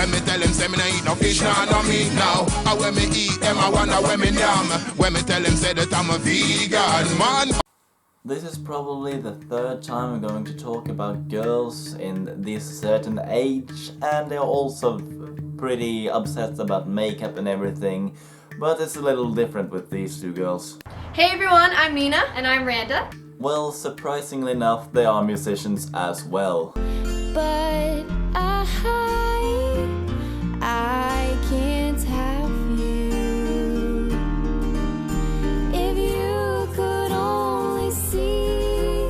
When me tell them say me no eat no fish, no meat now. And when me eat them, I wonder when me damn. When me tell them say that I'm a vegan, man. This is probably the third time I'm going to talk about girls in this certain age, and they're also pretty obsessed about makeup and everything, but it's a little different with these two girls. Hey everyone, I'm Nina. And I'm Randa. Well, surprisingly enough, they are musicians as well. But I can't have you. If you could only see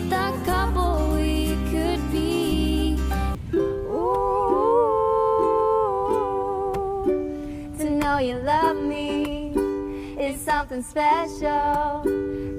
the couple we could be. Ooh, to know you love me is something special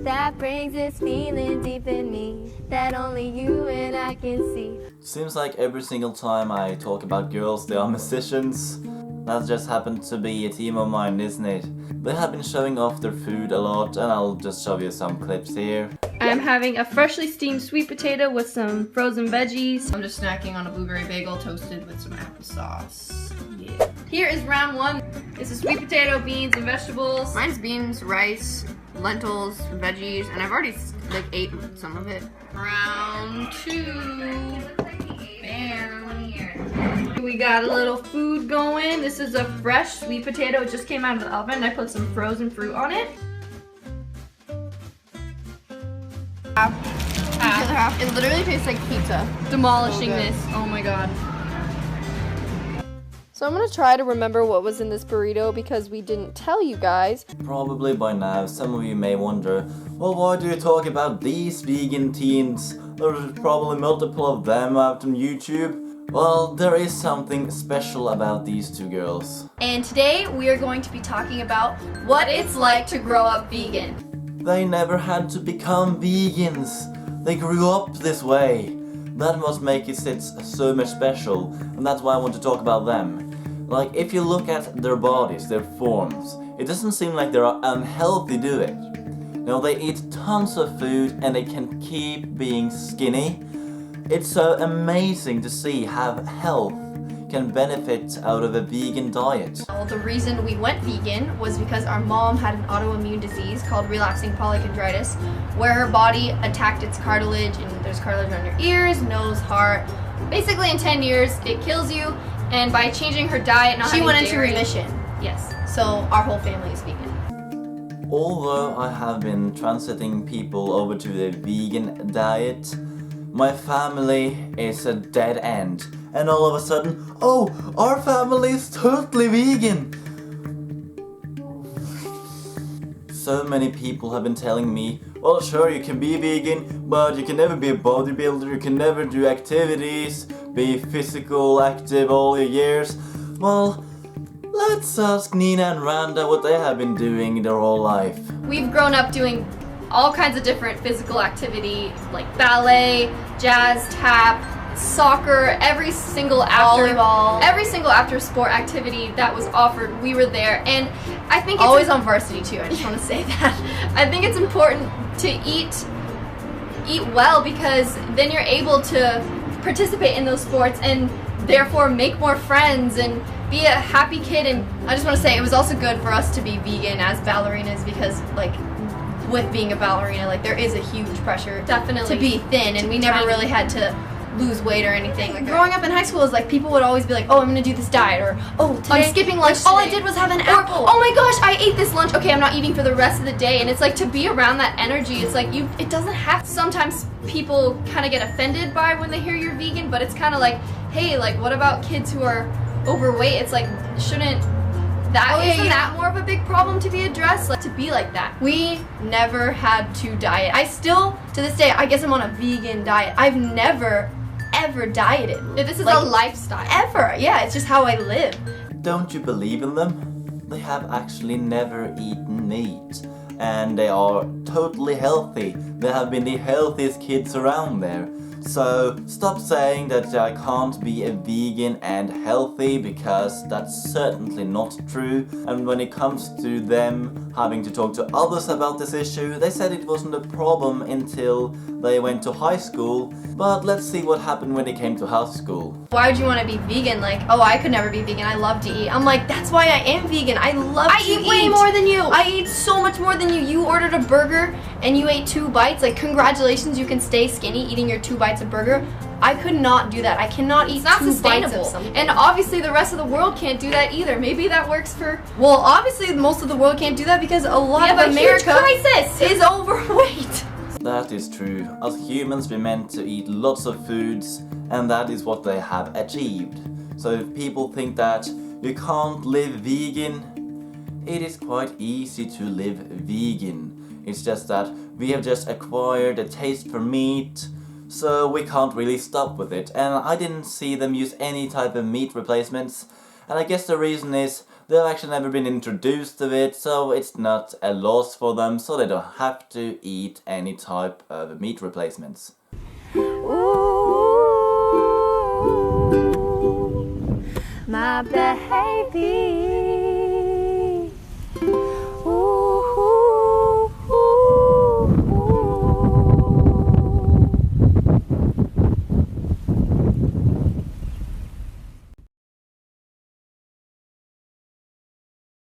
that brings this feeling deep in me that only you and I can see. Seems like every single time I talk about girls, they are musicians. That just happened to be a theme of mine, isn't it? They have been showing off their food a lot, and I'll just show you some clips here. I'm having a freshly steamed sweet potato with some frozen veggies. I'm just snacking on a blueberry bagel toasted with some applesauce. Yeah. Here is round one. This is sweet potato, beans, and vegetables. Mine's beans, rice, lentils, veggies, and I've already ate some of it. Round two. Bam. We got a little food going. This is a fresh sweet potato. It just came out of the oven. I put some frozen fruit on it. It literally tastes like pizza. Demolishing this. Oh my god. So I'm gonna try to remember what was in this burrito because we didn't tell you guys. Probably by now some of you may wonder, well, why do you talk about these vegan teens? There's probably multiple of them out on YouTube. Well, there is something special about these two girls. And today we are going to be talking about what it's like to grow up vegan. They never had to become vegans. They grew up this way. That must make it so much special, and that's why I want to talk about them. Like, if you look at their bodies, their forms, it doesn't seem like they're unhealthy, do it? No, they eat tons of food and they can keep being skinny. It's so amazing to see how health can benefit out of a vegan diet. Well, the reason we went vegan was because our mom had an autoimmune disease called relapsing polychondritis, where her body attacked its cartilage, and there's cartilage on your ears, nose, heart. Basically, in 10 years, it kills you, and by changing her diet, she went into remission. Yes, so our whole family is vegan. Although I have been transiting people over to the vegan diet, my family is a dead end. And all of a sudden, oh, our family is totally vegan! So many people have been telling me, well, sure, you can be vegan, but you can never be a bodybuilder, you can never do activities, be physical active all your years. Well, let's ask Nina and Randa what they have been doing their whole life. We've grown up doing all kinds of different physical activity, like ballet, jazz, tap, soccer, every single after sport activity that was offered, we were there. And I think it's always on varsity too. I just want to say that. I think it's important to eat well, because then you're able to participate in those sports and therefore make more friends and be a happy kid. And I just want to say it was also good for us to be vegan as ballerinas, because like with being a ballerina, like there is a huge pressure definitely to be thin, and we never really had to lose weight or anything. Like, growing up in high school is like people would always be like, oh, I'm gonna do this diet, or oh, today, I'm skipping lunch today. All I did was have an apple. Oh my gosh, I ate this lunch. Okay, I'm not eating for the rest of the day. And it's like, to be around that energy, it's like it doesn't have. Sometimes people kind of get offended by when they hear you're vegan, but it's kind of like, hey, like what about kids who are overweight? It's like, shouldn't that isn't that more of a big problem to be addressed? Like, to be like that. We never had to diet. I still, to this day, I guess I'm on a vegan diet. I've never ever dieted. This is like, a lifestyle. Ever. Yeah, it's just how I live. Don't you believe in them? They have actually never eaten meat. And they are totally healthy. They have been the healthiest kids around there. So stop saying that I can't be a vegan and healthy, because that's certainly not true. And when it comes to them having to talk to others about this issue, they said it wasn't a problem until they went to high school. But let's see what happened when they came to high school. Why would you want to be vegan? Like, oh, I could never be vegan. I love to eat. I'm like, that's why I am vegan. I eat way more than you. I eat so much more than you. You ordered a burger and you ate 2 bites. Like, congratulations, you can stay skinny eating your 2 bites of burger. I could not do that. I cannot eat 2 bites of something. And obviously the rest of the world can't do that either. Maybe that works for... Well, obviously most of the world can't do that because a lot of America is overweight. That is true. As humans, we're meant to eat lots of foods, and that is what they have achieved. So if people think that you can't live vegan, it is quite easy to live vegan. It's just that we have just acquired a taste for meat, so we can't really stop with it. And I didn't see them use any type of meat replacements, and I guess the reason is they've actually never been introduced to it, so it's not a loss for them, so they don't have to eat any type of meat replacements. Ooh, my baby.